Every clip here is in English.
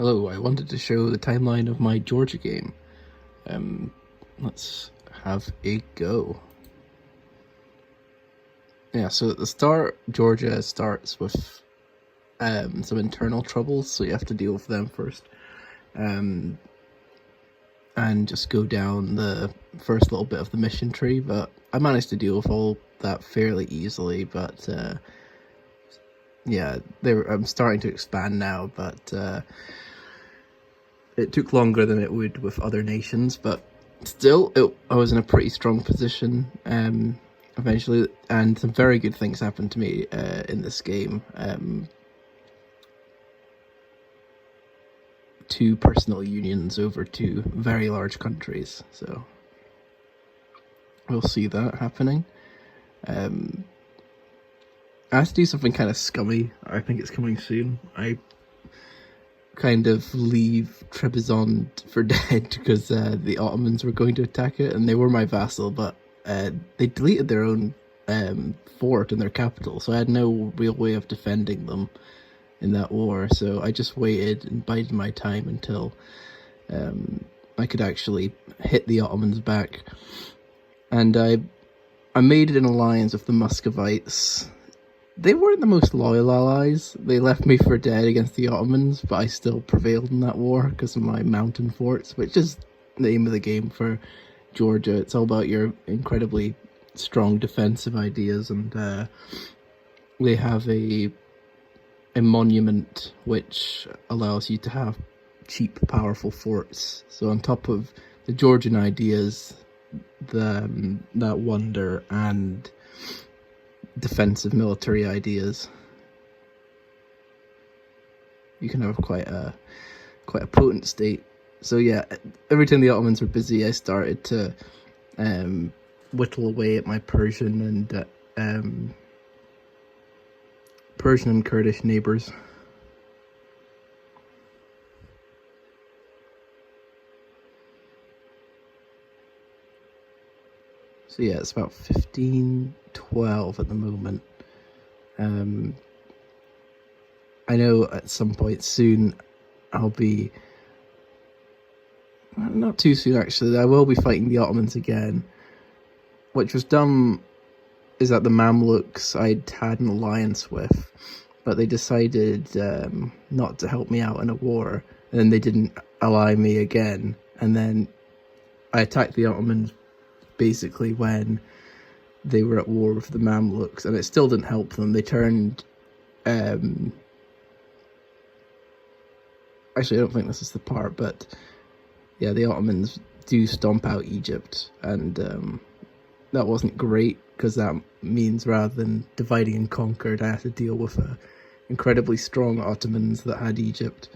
Hello, I wanted to show the timeline of my Georgia game. Let's have a go. Yeah, so at the start, Georgia starts with some internal troubles, so you have to deal with them first. And just go down the first little bit of the mission tree, but I managed to deal with all that fairly easily, but yeah, I'm starting to expand now, but it took longer than it would with other nations, but still, I was in a pretty strong position eventually, and some very good things happened to me in this game. 2 personal unions over 2 very large countries, so we'll see that happening. I have to do something kind of scummy. I think it's coming soon. I kind of leave Trebizond for dead because the Ottomans were going to attack it, and they were my vassal, but they deleted their own fort in their capital, so I had no real way of defending them in that war. So I just waited and bided my time until I could actually hit the Ottomans back, and I made an alliance with the Muscovites. They weren't the most loyal allies. They left me for dead against the Ottomans, but I still prevailed in that war because of my mountain forts, which is the aim of the game for Georgia. It's all about your incredibly strong defensive ideas, and they have a monument which allows you to have cheap, powerful forts. So on top of the Georgian ideas, that wonder and defensive military ideas, you can have quite a potent state. So yeah, every time the Ottomans were busy, I started to whittle away at my Persian and Kurdish neighbors. So yeah, it's about 1512 at the moment. I know at some point soon I'll be, not too soon actually, I will be fighting the Ottomans again, which was dumb. Is that the Mamluks I'd had an alliance with, but they decided not to help me out in a war, and then they didn't ally me again, and then I attacked the Ottomans basically when they were at war with the Mamluks, and it still didn't help them. They turned actually, I don't think this is the part, but yeah, the Ottomans do stomp out Egypt, and that wasn't great, because that means rather than dividing and conquered, I had to deal with incredibly strong Ottomans that had Egypt.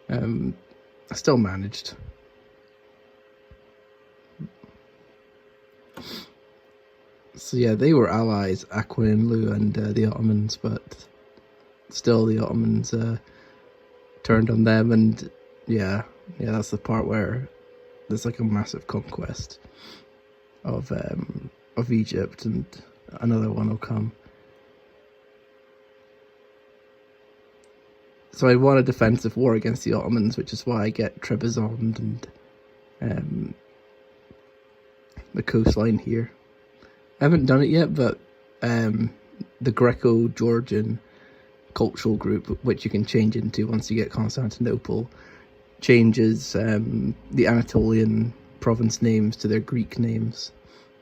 I still managed. So yeah, they were allies, Aquinlu and the Ottomans, but still the Ottomans turned on them, and yeah, that's the part where there's like a massive conquest of Egypt, and another one will come. So I won a defensive war against the Ottomans, which is why I get Trebizond and the coastline here. I haven't done it yet, but the Greco-Georgian cultural group, which you can change into once you get Constantinople, changes the Anatolian province names to their Greek names.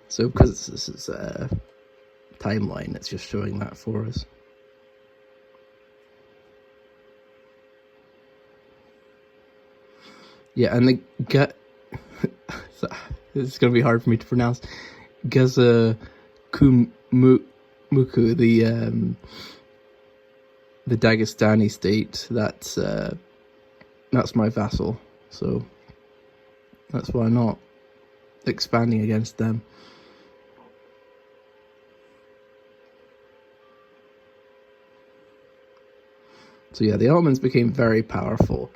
So because this is a timeline, it's just showing that for us. Yeah, and this is going to be hard for me to pronounce. Geza Kumuku, the Dagestani state, that's my vassal, so that's why I'm not expanding against them. So yeah, the Ottomans became very powerful.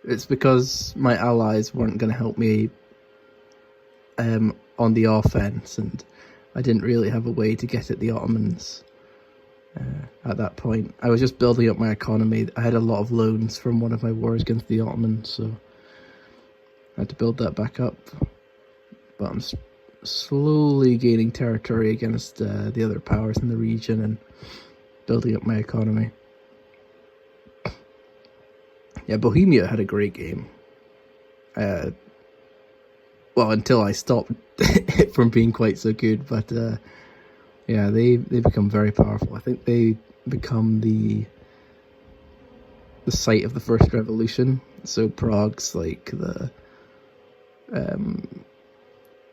It's because my allies weren't going to help me on the offense, and I didn't really have a way to get at the Ottomans. at that point. I was just building up my economy. I had a lot of loans from one of my wars against the Ottomans, so I had to build that back up. But I'm slowly gaining territory against the other powers in the region and building up my economy. Yeah, Bohemia had a great game. Well, until I stopped it from being quite so good, but yeah, they become very powerful. I think they become the site of the first revolution. So Prague's like the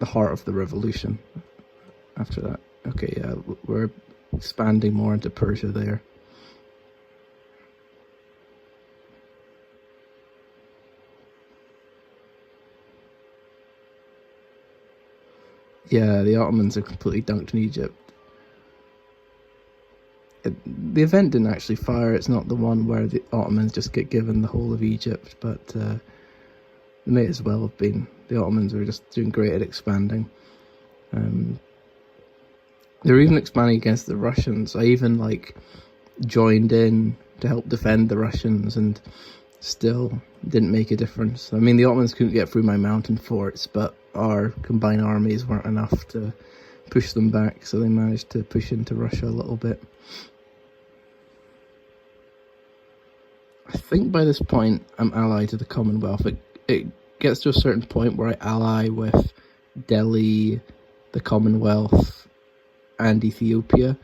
heart of the revolution. After that, okay, yeah, we're expanding more into Persia there. Yeah, the Ottomans are completely dunked in Egypt. The event didn't actually fire. It's not the one where the Ottomans just get given the whole of Egypt, but they may as well have been. The Ottomans were just doing great at expanding. They were even expanding against the Russians. I even joined in to help defend the Russians, and still didn't make a difference. I mean, the Ottomans couldn't get through my mountain forts, but our combined armies weren't enough to push them back, so they managed to push into Russia a little bit. I think by this point I'm allied to the Commonwealth. It gets to a certain point where I ally with Delhi, the Commonwealth, and Ethiopia,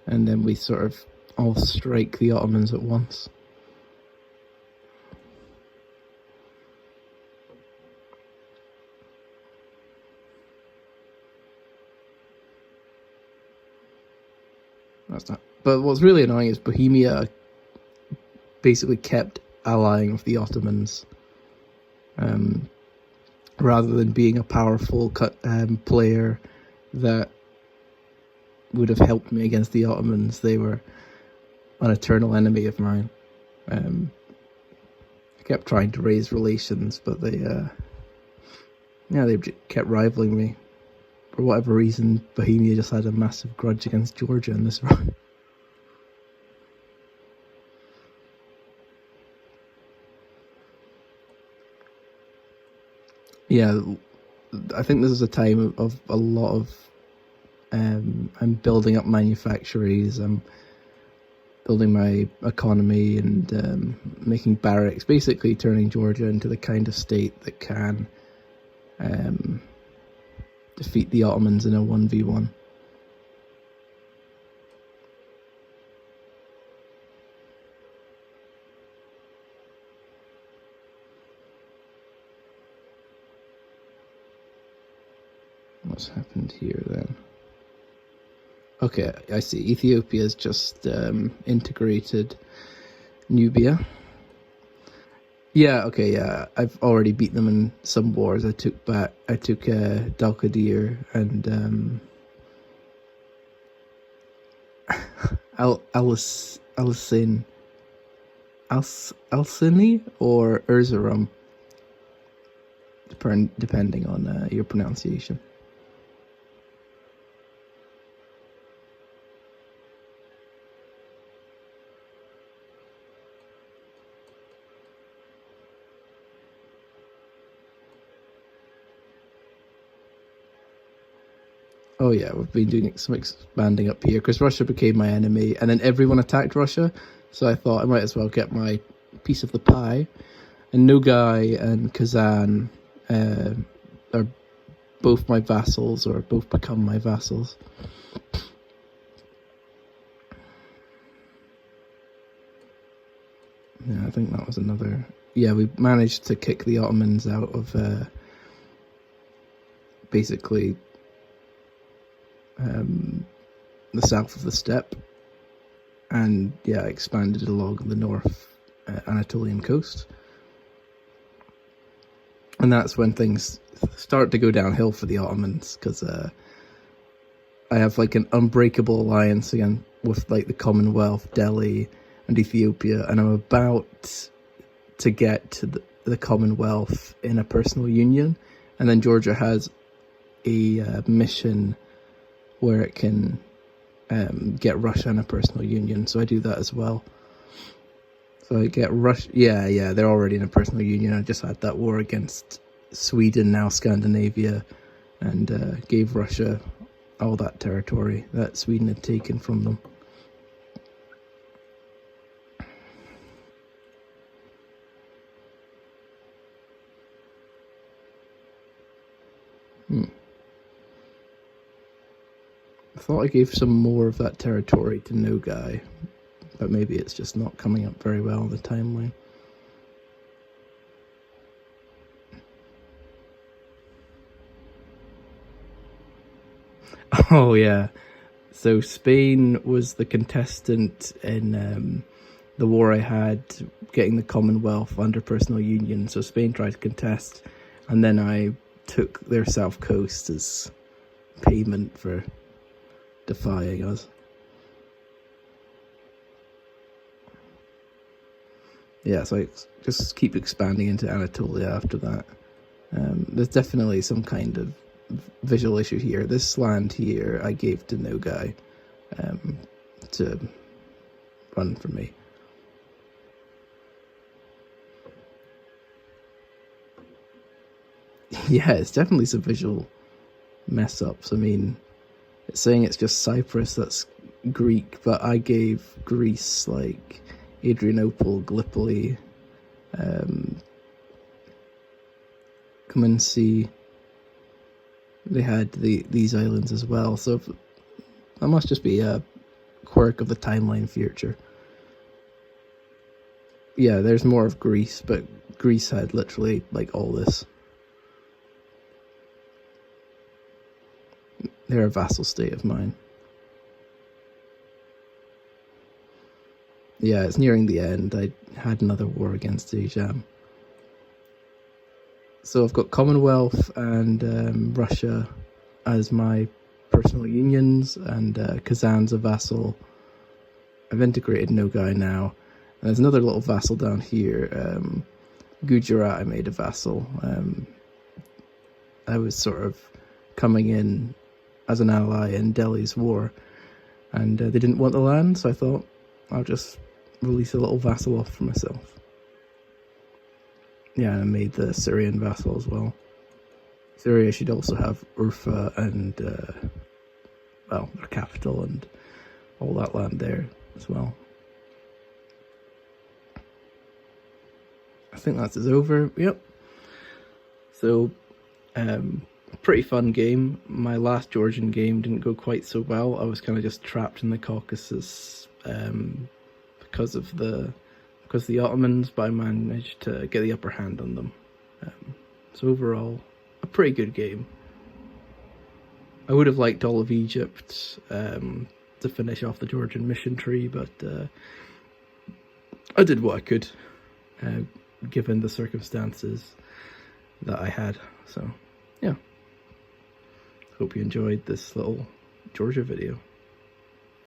and then we sort of all strike the Ottomans at once. That's not. But what's really annoying is Bohemia basically kept allying with the Ottomans, rather than being a powerful player that would have helped me against the Ottomans. They were an eternal enemy of mine. I kept trying to raise relations, but they kept rivaling me. For whatever reason, Bohemia just had a massive grudge against Georgia in this run. Yeah, I think this is a time of a lot of I'm building up manufactories, I'm building my economy and making barracks, basically turning Georgia into the kind of state that can defeat the Ottomans in a 1v1. What's happened here then? Okay, I see. Ethiopia's just integrated Nubia. Yeah, okay, yeah. I've already beat them in some wars. I took Dalkadir and Alcini or Erzurum, depending on your pronunciation. Oh yeah, we've been doing some expanding up here because Russia became my enemy, and then everyone attacked Russia. So I thought I might as well get my piece of the pie. And Nogai and Kazan are both my vassals, or both become my vassals. Yeah, I think that was another. Yeah, we managed to kick the Ottomans out of basically the south of the steppe, and yeah, expanded along the north Anatolian coast. And that's when things start to go downhill for the Ottomans, because I have an unbreakable alliance again with the Commonwealth, Delhi, and Ethiopia, and I'm about to get to the Commonwealth in a personal union, and then Georgia has a mission where it can get Russia in a personal union, so I do that as well. So I get Russia, yeah, they're already in a personal union. I just had that war against Sweden, now Scandinavia, and gave Russia all that territory that Sweden had taken from them. I thought I gave some more of that territory to Nogai, but maybe it's just not coming up very well on the timeline. Oh yeah, so Spain was the contestant in the war I had getting the Commonwealth under personal union. So Spain tried to contest, and then I took their south coast as payment for defying us. Yeah, so I just keep expanding into Anatolia after that. There's definitely some kind of visual issue here. This land here I gave to Nogai to run for me. Yeah, it's definitely some visual mess ups. I mean, it's saying it's just Cyprus that's Greek, but I gave Greece like Adrianople, Gallipoli, come and see. They had these islands as well, so that must just be a quirk of the timeline future. Yeah, there's more of Greece, but Greece had literally like all this. They're a vassal state of mine. Yeah, it's nearing the end. I had another war against Ajam. So I've got Commonwealth and Russia as my personal unions, and Kazan's a vassal. I've integrated Nogai now. And there's another little vassal down here. Gujarat I made a vassal. I was sort of coming in as an ally in Delhi's war, and they didn't want the land, so I thought I'll just release a little vassal off for myself. Yeah, and I made the Syrian vassal as well. Syria should also have Urfa and, well, their capital and all that land there as well. I think that's over. Yep. So, pretty fun game. My last Georgian game didn't go quite so well. I was kind of just trapped in the Caucasus because of the Ottomans, but I managed to get the upper hand on them. So overall, a pretty good game. I would have liked all of Egypt to finish off the Georgian mission tree, but I did what I could, given the circumstances that I had. So, yeah. Hope you enjoyed this little Georgia video.